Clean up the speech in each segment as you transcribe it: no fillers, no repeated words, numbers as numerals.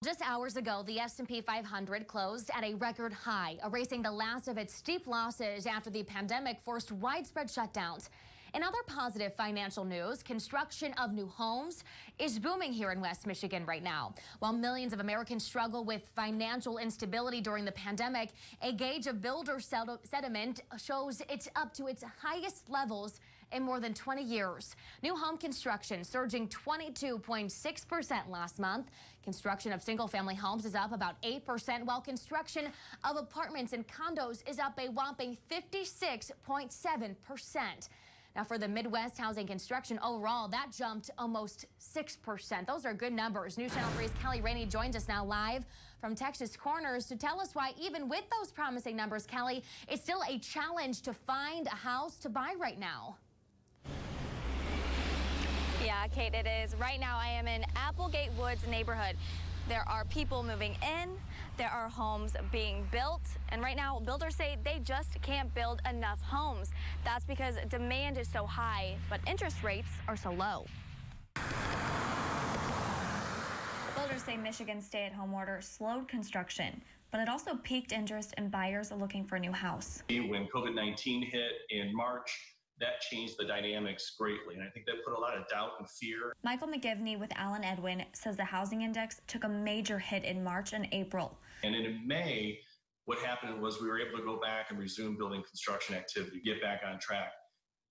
Just hours ago, the S&P 500 closed at a record high, erasing the last of its steep losses after the pandemic forced widespread shutdowns. In other positive financial news, construction of new homes is booming here in West Michigan right now. While millions of Americans struggle with financial instability during the pandemic, a gauge of builder sentiment shows it's up to its highest levels in more than 20 years. New home construction surging 22.6% last month. Construction of single-family homes is up about 8%, while construction of apartments and condos is up a whopping 56.7%. Now, for the Midwest housing construction overall, that jumped almost 6%. Those are good numbers. News Channel 3's Kelly Rainey joins us now live from Texas Corners to tell us why, even with those promising numbers, Kelly, it's still a challenge to find a house to buy right now. Yeah, Kate, it is. Right now, I am in Applegate Woods neighborhood. There are people moving in. There are homes being built. And right now, builders say they just can't build enough homes. That's because demand is so high, but interest rates are so low. Builders say Michigan's stay-at-home order slowed construction, but it also piqued interest in buyers looking for a new house. When COVID-19 hit in March, that changed the dynamics greatly, and I think that put a lot of doubt and fear. Michael McGivney with Allen Edwin says the housing index took a major hit in March and April. And in May, what happened was we were able to go back and resume building construction activity, get back on track.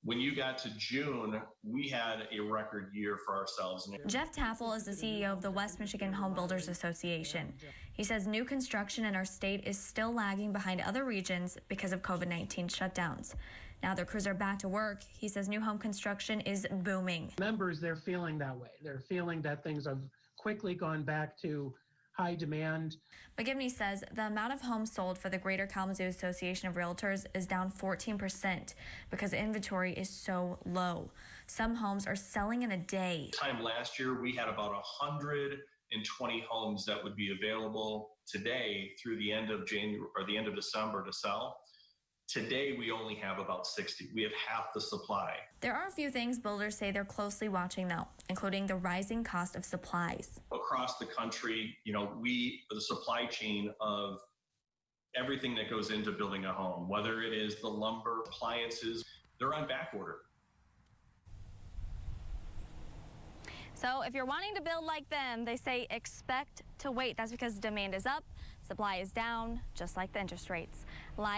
When you got to June, we had a record year for ourselves. Jeff Taffel is the CEO of the West Michigan Home Builders Association. He says new construction in our state is still lagging behind other regions because of COVID-19 shutdowns. Now their crews are back to work. He says new home construction is booming. Members, they're feeling that way. They're feeling that things have quickly gone back to high demand. McGivney says the amount of homes sold for the Greater Kalamazoo Association of Realtors is down 14% because inventory is so low. Some homes are selling in a day. Time last year, we had about 120 homes that would be available today through the end of January or the end of December to sell. Today, we only have about 60. We have half the supply. There are a few things builders say they're closely watching, though, including the rising cost of supplies. Across the country, the supply chain of everything that goes into building a home, whether it is the lumber, appliances, they're on back order. So if you're wanting to build like them, they say expect to wait. That's because demand is up, supply is down, just like the interest rates. Live